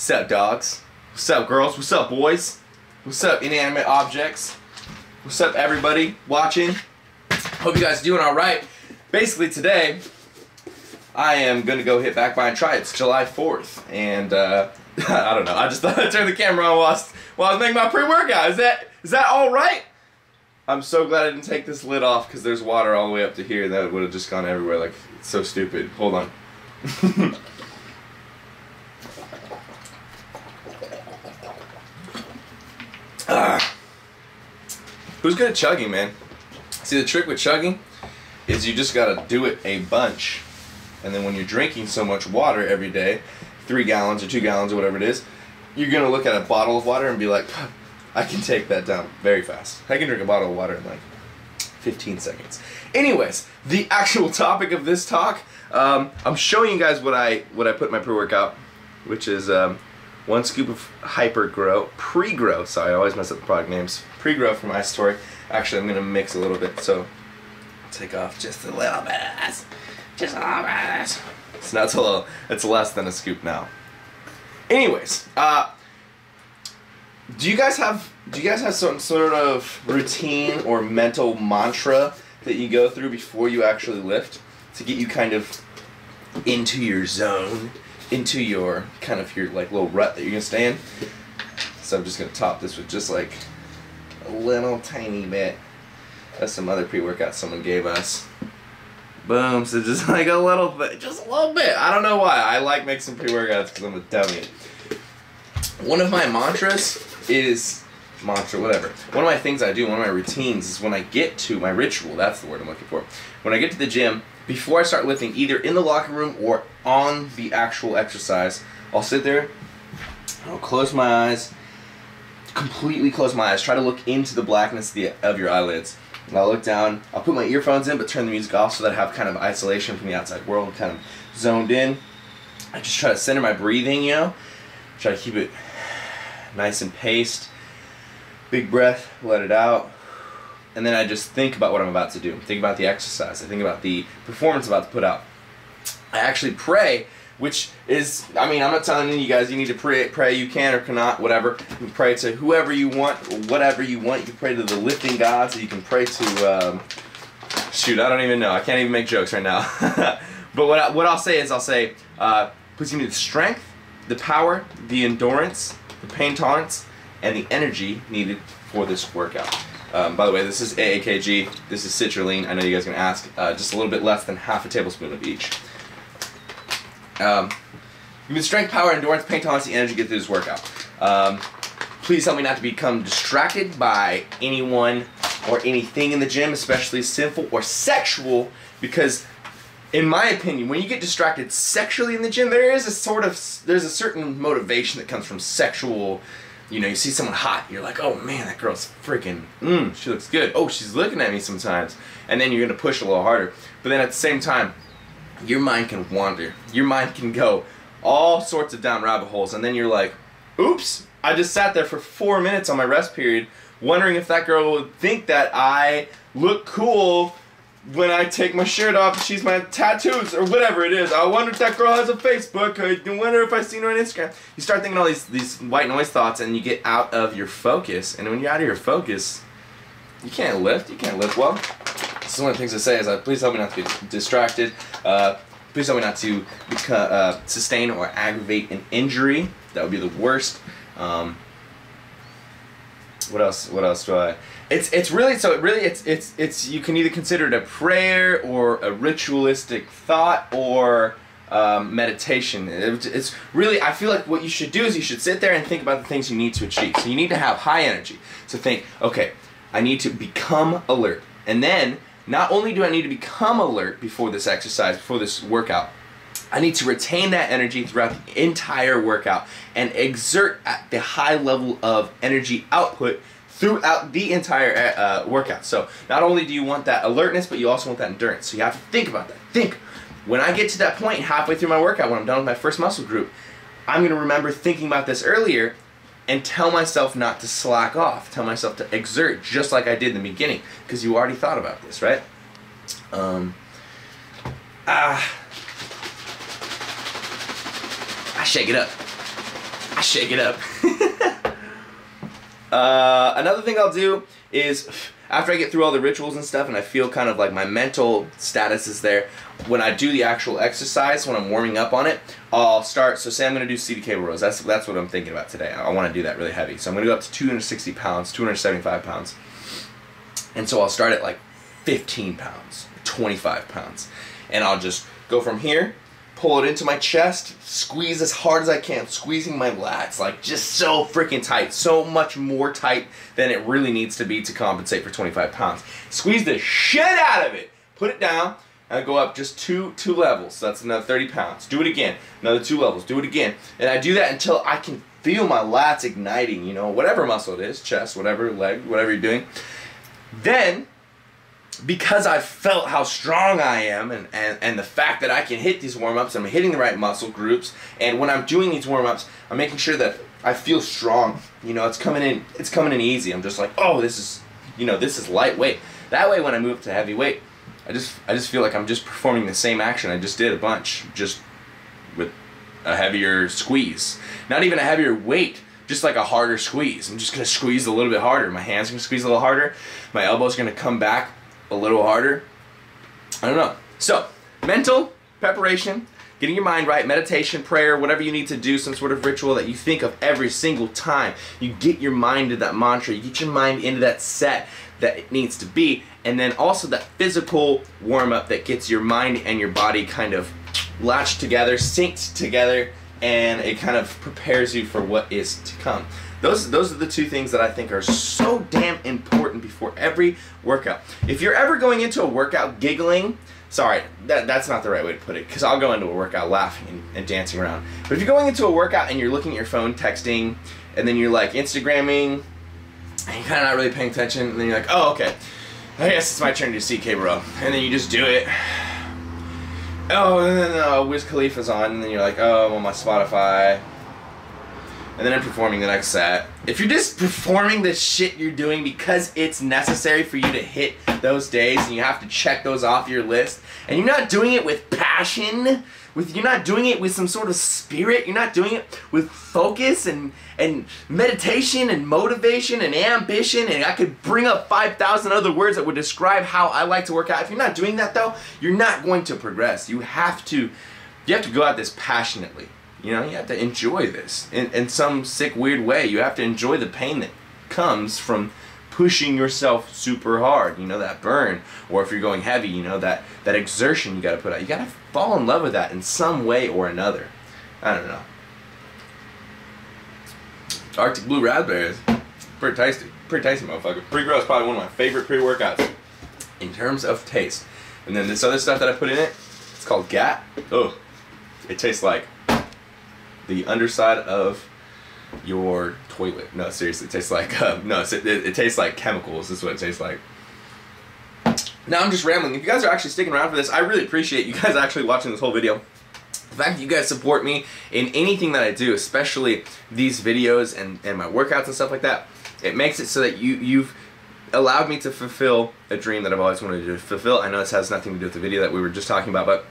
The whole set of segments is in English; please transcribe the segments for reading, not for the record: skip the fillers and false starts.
What's up, dogs? What's up, girls? What's up, boys? What's up, inanimate objects? What's up, everybody watching? Hope you guys are doing alright. Basically, today, I am going to go hit back by and try. It's July 4th, and, I don't know. I just thought I'd turn the camera on while I was making my pre-workout. Is that alright? I'm so glad I didn't take this lid off because there's water all the way up to here. That would have just gone everywhere. Like, it's so stupid. Hold on. Who's good at chugging, man? See, the trick with chugging is you just gotta do it a bunch. And then when you're drinking so much water every day, 3 gallons or 2 gallons or whatever it is, you're gonna look at a bottle of water and be like, I can take that down very fast. I can drink a bottle of water in like 15 seconds. Anyways, the actual topic of this talk, I'm showing you guys what I put in my pre-workout, which is 1 scoop of pre-grow, sorry, I always mess up the product names, pre-grow from Ice-Tori. Actually, I'm going to mix a little bit, so I'll take off just a little bit of this. Just a little bit of this. So now it's less than a scoop now. Anyways, do you guys have some sort of routine or mental mantra that you go through before you actually lift to get you kind of into your zone, into your kind of your like little rut that you're gonna stay in? So I'm just gonna top this with just like a little tiny bit of some other pre-workout someone gave us. Boom, so just like a little bit, just a little bit. I don't know why. I like mixing pre-workouts because I'm a dummy. One of my mantras is, whatever. One of my things I do, one of my routines is when I get to my ritual, that's the word I'm looking for. When I get to the gym, before I start lifting, either in the locker room or on the actual exercise, I'll sit there, I'll close my eyes, completely close my eyes, try to look into the blackness of your eyelids. And I'll look down, I'll put my earphones in but turn the music off so that I have kind of isolation from the outside world, kind of zoned in. I just try to center my breathing, you know, try to keep it nice and paced. Big breath, let it out. And then I just think about what I'm about to do. Think about the exercise. I think about the performance I'm about to put out. I actually pray, which is, I mean, I'm not telling you guys you need to pray you can or cannot, whatever. You can pray to whoever you want, or whatever you want. You can pray to the lifting gods. You can pray to, shoot, I don't even know. I can't even make jokes right now. But what I'll say is, please give me the strength, the power, the endurance, the pain tolerance, and the energy needed for this workout. By the way, this is AAKG, this is citrulline. I know you guys are going to ask. Just a little bit less than half a tablespoon of each. Give me the strength, power, endurance, pain tolerance, the energy to get through this workout. Please help me not to become distracted by anyone or anything in the gym, especially sinful or sexual, because in my opinion, when you get distracted sexually in the gym, there's a certain motivation that comes from sexual. You know, you see someone hot, you're like, oh man, that girl's freaking, she looks good. Oh, she's looking at me sometimes. And then you're gonna push a little harder. But then at the same time, your mind can wander. Your mind can go all sorts of down rabbit holes. And then you're like, oops, I just sat there for 4 minutes on my rest period, wondering if that girl would think that I look cool when I take my shirt off and she's my tattoos or whatever it is. I wonder if that girl has a Facebook. I wonder if I've seen her on Instagram. You start thinking all these white noise thoughts and you get out of your focus. And when you're out of your focus, you can't lift. You can't lift well. This is one of the things I say is, please help me not to be distracted. Please help me not to sustain or aggravate an injury. That would be the worst. What else do I? It's really you can either consider it a prayer or a ritualistic thought or meditation. It's really, I feel like what you should do is you should sit there and think about the things you need to achieve. So you need to have high energy. So think, okay, I need to become alert. And then not only do I need to become alert before this exercise, before this workout, I need to retain that energy throughout the entire workout and exert at the high level of energy output throughout the entire workout. So not only do you want that alertness, but you also want that endurance. So you have to think about that. Think, when I get to that point halfway through my workout, when I'm done with my first muscle group, I'm going to remember thinking about this earlier and tell myself not to slack off. Tell myself to exert just like I did in the beginning, because you already thought about this, right? I shake it up. I shake it up. Another thing I'll do is, after I get through all the rituals and stuff and I feel kind of like my mental status is there, when I do the actual exercise, when I'm warming up on it, I'll start, so say I'm going to do seated cable rows, that's what I'm thinking about today. I want to do that really heavy. So I'm going to go up to 260 pounds, 275 pounds. And so I'll start at like 15 pounds, 25 pounds. And I'll just go from here, pull it into my chest, squeeze as hard as I can, squeezing my lats, like just so freaking tight, so much more tight than it really needs to be to compensate for 25 pounds. Squeeze the shit out of it, put it down, and I go up just two levels, so that's another 30 pounds. Do it again, another 2 levels, do it again. And I do that until I can feel my lats igniting, you know, whatever muscle it is, chest, whatever, leg, whatever you're doing. Then, because I've felt how strong I am and the fact that I can hit these warm-ups, I'm hitting the right muscle groups, and when I'm doing these warm-ups, I'm making sure that I feel strong. You know, it's coming in easy. I'm just like, oh, this is, you know, this is lightweight. That way when I move to heavyweight, I just feel like I'm just performing the same action I just did a bunch, just with a heavier squeeze. Not even a heavier weight, just like a harder squeeze. I'm just gonna squeeze a little bit harder. My hands are gonna squeeze a little harder. My elbow's gonna come back a little harder. I don't know. So, mental preparation, getting your mind right, meditation, prayer, whatever you need to do, some sort of ritual that you think of every single time. You get your mind into that mantra, you get your mind into that set that it needs to be, and then also that physical warm-up that gets your mind and your body kind of latched together, synced together, and it kind of prepares you for what is to come. Those are the 2 things that I think are so damn important before every workout. If you're ever going into a workout giggling, sorry, that's not the right way to put it, because I'll go into a workout laughing and dancing around. But if you're going into a workout and you're looking at your phone, texting, and then you're like Instagramming, and you're kind of not really paying attention, and then you're like, oh, okay, I guess it's my turn to do seated cable row. And then you just do it. Oh, and then Wiz Khalifa's on, and then you're like, oh, I'm on my Spotify. And then I'm performing the next set. If you're just performing the shit you're doing because it's necessary for you to hit those days and you have to check those off your list, and you're not doing it with passion, you're not doing it with some sort of spirit, you're not doing it with focus and meditation and motivation and ambition, and I could bring up 5,000 other words that would describe how I like to work out. If you're not doing that though, you're not going to progress. You have to go at this passionately. You know, you have to enjoy this in some sick, weird way. You have to enjoy the pain that comes from pushing yourself super hard, you know, that burn. Or if you're going heavy, you know, that exertion you got to put out. You got to fall in love with that in some way or another. I don't know. Arctic Blue Raspberries. Pretty tasty. Pretty tasty, motherfucker. Pre-gross, probably one of my favorite pre-workouts in terms of taste. And then this other stuff that I put in it, it's called GAT. Oh, it tastes like the underside of your toilet. No, seriously, it tastes like, it tastes like chemicals. This is what it tastes like. Now I'm just rambling. If you guys are actually sticking around for this, I really appreciate you guys actually watching this whole video. The fact that you guys support me in anything that I do, especially these videos and my workouts and stuff like that, it makes it so that you've allowed me to fulfill a dream that I've always wanted to fulfill. I know this has nothing to do with the video that we were just talking about, but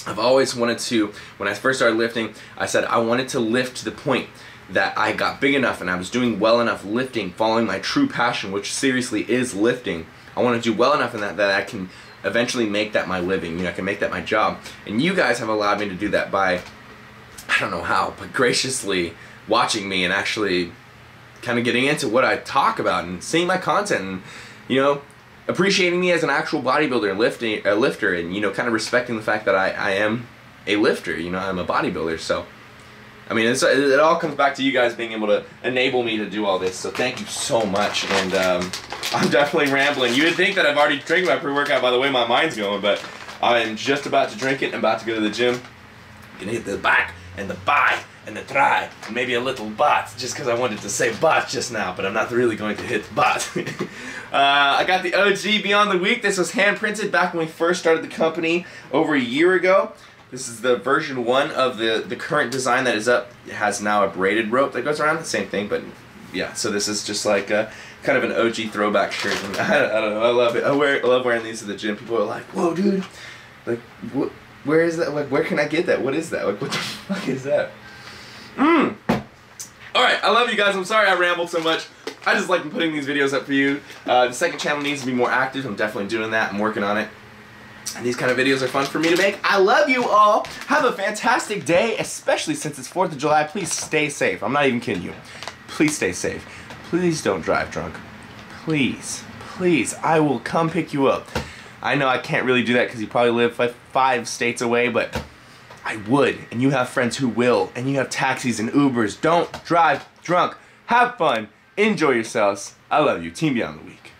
I've always wanted to, when I first started lifting, I said I wanted to lift to the point that I got big enough and I was doing well enough lifting, following my true passion, which seriously is lifting. I want to do well enough in that I can eventually make that my living, you know, I can make that my job. And you guys have allowed me to do that by, I don't know how, but graciously watching me and actually kind of getting into what I talk about and seeing my content and, you know, appreciating me as an actual bodybuilder and a lifter, and, you know, kind of respecting the fact that I am a lifter, you know, I'm a bodybuilder. So, I mean, it all comes back to you guys being able to enable me to do all this, so thank you so much. And I'm definitely rambling. You would think that I've already drank my pre-workout by the way my mind's going, but I am just about to drink it and about to go to the gym. Gonna hit the back and the bi and the tri and maybe a little bot, just because I wanted to say bot just now, but I'm not really going to hit the bot. I got the OG Beyond the Week. This was hand printed back when we first started the company over a year ago. This is the version 1 of the current design that is up. It has now a braided rope that goes around, the same thing, but yeah, so this is just like a kind of an OG throwback shirt. And I don't know, I love it. I love wearing these to the gym. People are like, whoa, dude, like, where is that? Like, where can I get that? What is that? Like, what the fuck is that? Alright, I love you guys. I'm sorry I rambled so much. I just like putting these videos up for you. The second channel needs to be more active. I'm definitely doing that. I'm working on it. And these kind of videos are fun for me to make. I love you all. Have a fantastic day, especially since it's 4th of July. Please stay safe. I'm not even kidding you. Please stay safe. Please don't drive drunk. Please. Please. I will come pick you up. I know I can't really do that because you probably live like 5 states away, but I would. And you have friends who will. And you have taxis and Ubers. Don't drive drunk. Have fun. Enjoy yourselves. I love you. Team Beyond the Week.